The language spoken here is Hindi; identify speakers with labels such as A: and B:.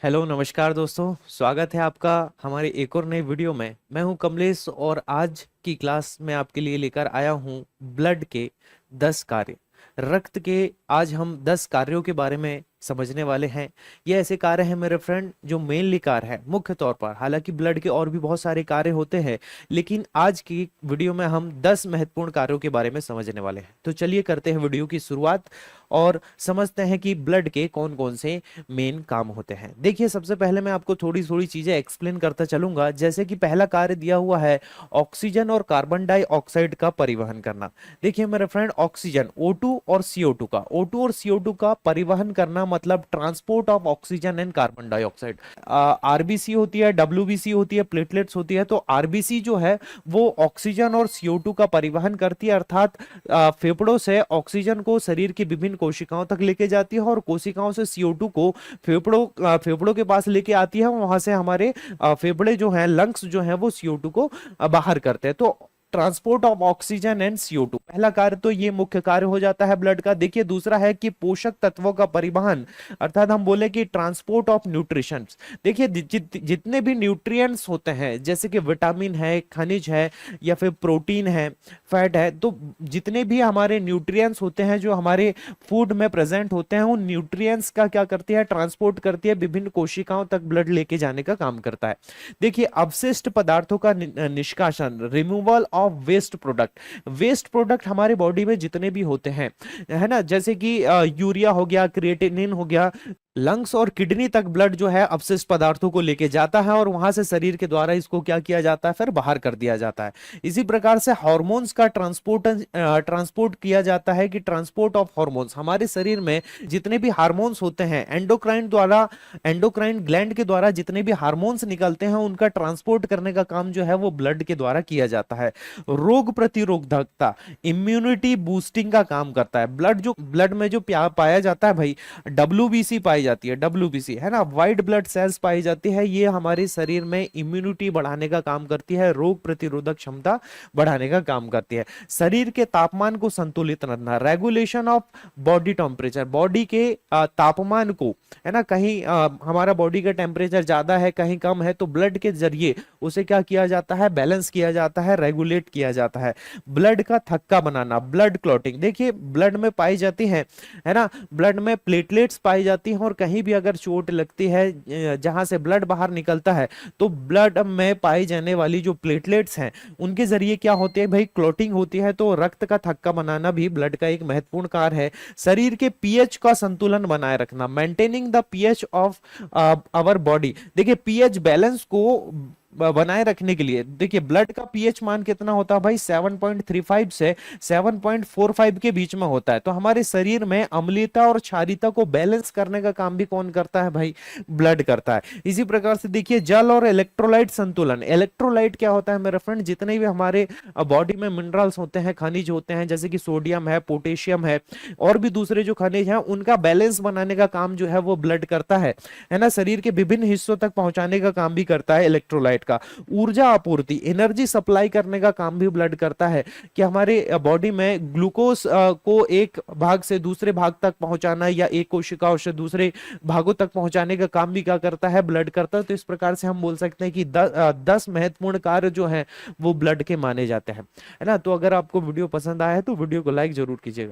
A: हेलो नमस्कार दोस्तों। स्वागत है आपका हमारे एक और नए वीडियो में। मैं हूं कमलेश और आज की क्लास में आपके लिए लेकर आया हूं ब्लड के 10 कार्य। रक्त के आज हम 10 कार्यों के बारे में समझने वाले हैं। ये ऐसे कार्य हैं मेरे फ्रेंड जो मेनली कार्य है मुख्य तौर पर। हालांकि ब्लड के और भी बहुत सारे कार्य होते हैं, लेकिन आज की वीडियो में हम 10 महत्वपूर्ण कार्यों के बारे में समझने वाले हैं। तो चलिए करते हैं वीडियो की शुरुआत और समझते हैं कि ब्लड के कौन कौन से मेन काम होते हैं। देखिए, सबसे पहले मैं आपको थोड़ी थोड़ी चीजें एक्सप्लेन करता चलूंगा। जैसे कि पहला कार्य दिया हुआ है ऑक्सीजन और कार्बन डाइऑक्साइड का परिवहन करना। देखिए मेरे फ्रेंड, ऑक्सीजन O2 और CO2 का O2 और CO2 का परिवहन करना मतलब transport of oxygen and carbon dioxide. RBC होती है, डब्ल्यूबीसी होती है, प्लेटलेट्स होती है। तो आरबीसी जो है वो ऑक्सीजन और CO2 का परिवहन करती है, अर्थात फेफड़ों से ऑक्सीजन को शरीर की विभिन्न कोशिकाओं तक लेके जाती है और कोशिकाओं से CO2 को फेफड़ों के पास लेके आती है। वहां से हमारे फेफड़े जो हैं, लंग्स जो हैं, वो CO2 को बाहर करते हैं। तो transport of oxygen and CO2 पहला कार्य, तो ये मुख्य कार्य हो जाता है ब्लड का। देखिए दूसरा है कि पोषक तत्वों का परिवहन, अर्थात हम बोले कि ट्रांसपोर्ट ऑफ न्यूट्रिशन। देखिए जितने भी न्यूट्रिएंट्स होते हैं, जैसे कि विटामिन है, खनिज है, या फिर प्रोटीन है, फैट है, तो जितने भी हमारे न्यूट्रिएंट्स होते हैं जो हमारे फूड में प्रेजेंट होते हैं, उन न्यूट्रिएंट्स का क्या करती है, ट्रांसपोर्ट करती है, विभिन्न कोशिकाओं तक ब्लड लेके जाने का काम करता है। देखिए अवशिष्ट पदार्थों का निष्कासन, removal of waste product. Waste product हमारे बॉडी में जितने भी होते हैं, है ना, जैसे कि यूरिया हो गया, क्रिएटिनिन हो गया, लंग्स और किडनी तक ब्लड जो है अपशिष्ट पदार्थों को लेके जाता है और वहां से शरीर के द्वारा इसको क्या किया जाता है, फिर बाहर कर दिया जाता है। इसी प्रकार से हार्मोन्स का ट्रांसपोर्ट किया जाता है कि ट्रांसपोर्ट ऑफ हार्मोन्स, हमारे शरीर में जितने भी हार्मोन्स होते हैं, एंडोक्राइन ग्लैंड के द्वारा जितने भी हार्मोन्स निकलते हैं, उनका ट्रांसपोर्ट करने का काम जो है वो ब्लड के द्वारा किया जाता है। रोग प्रतिरोधकता, इम्यूनिटी बूस्टिंग का काम करता है। ब्लड में जो पाया जाता है भाई, WBC पाई जाती है, WBC है ना, व्हाइट ब्लड सेल्स पाई जाती है। ये हमारे शरीर में इम्यूनिटी बढ़ाने का काम करती है, रोग प्रतिरोधक क्षमता बढ़ाने का काम करती है। शरीर के तापमान को संतुलित रखना, regulation of body temperature, body के तापमान को, है ना, कहीं हमारा बॉडी का टेम्परेचर ज्यादा है, कहीं कम है, तो ब्लड के जरिए उसे क्या किया जाता है, बैलेंस किया जाता है, रेगुलेट किया जाता है। ब्लड का थक्का बनाना, ब्लड क्लॉटिंग। देखिए ब्लड में पाई जाती है ना, ब्लड में प्लेटलेट्स पाई जाती हैं और कहीं भी अगर चोट लगती है जहां से ब्लड बाहर निकलता है, तो ब्लड में पाई जाने वाली जो प्लेटलेट्स हैं उनके जरिए क्या होती है भाई, क्लॉटिंग होती है। तो रक्त का थक्का बनाना भी ब्लड का एक महत्वपूर्ण कार्य है। शरीर के पीएच का संतुलन बनाए रखना, maintaining the pH of our body. देखिए पीएच बैलेंस को बनाए रखने के लिए, देखिए ब्लड का पीएच मान कितना होता है भाई, 7.35 से 7.45 के बीच में होता है। तो हमारे शरीर में अम्लीयता और क्षारीयता को बैलेंस करने का काम भी कौन करता है भाई, ब्लड करता है। इसी प्रकार से देखिए जल और इलेक्ट्रोलाइट संतुलन। इलेक्ट्रोलाइट क्या होता है मेरे फ्रेंड, जितने भी हमारे बॉडी में मिनरल्स होते हैं, खनिज होते हैं, जैसे कि सोडियम है, पोटेशियम है, और भी दूसरे जो खनिज हैं, उनका बैलेंस बनाने का काम जो है वो ब्लड करता है ना। शरीर के विभिन्न हिस्सों तक पहुंचाने का काम भी करता है इलेक्ट्रोलाइट का। ऊर्जा आपूर्ति, एनर्जी सप्लाई करने का काम भी ब्लड करता है, कि हमारे बॉडी में ग्लूकोज को एक भाग से दूसरे भाग तक पहुंचाना या एक कोशिकाओं से दूसरे भागों तक पहुंचाने का काम भी क्या करता है, ब्लड करता है। तो इस प्रकार से हम बोल सकते हैं कि 10 महत्वपूर्ण कार्य जो है वो ब्लड के माने जाते हैं, है ना। तो अगर आपको वीडियो पसंद आया है तो वीडियो को लाइक जरूर कीजिएगा।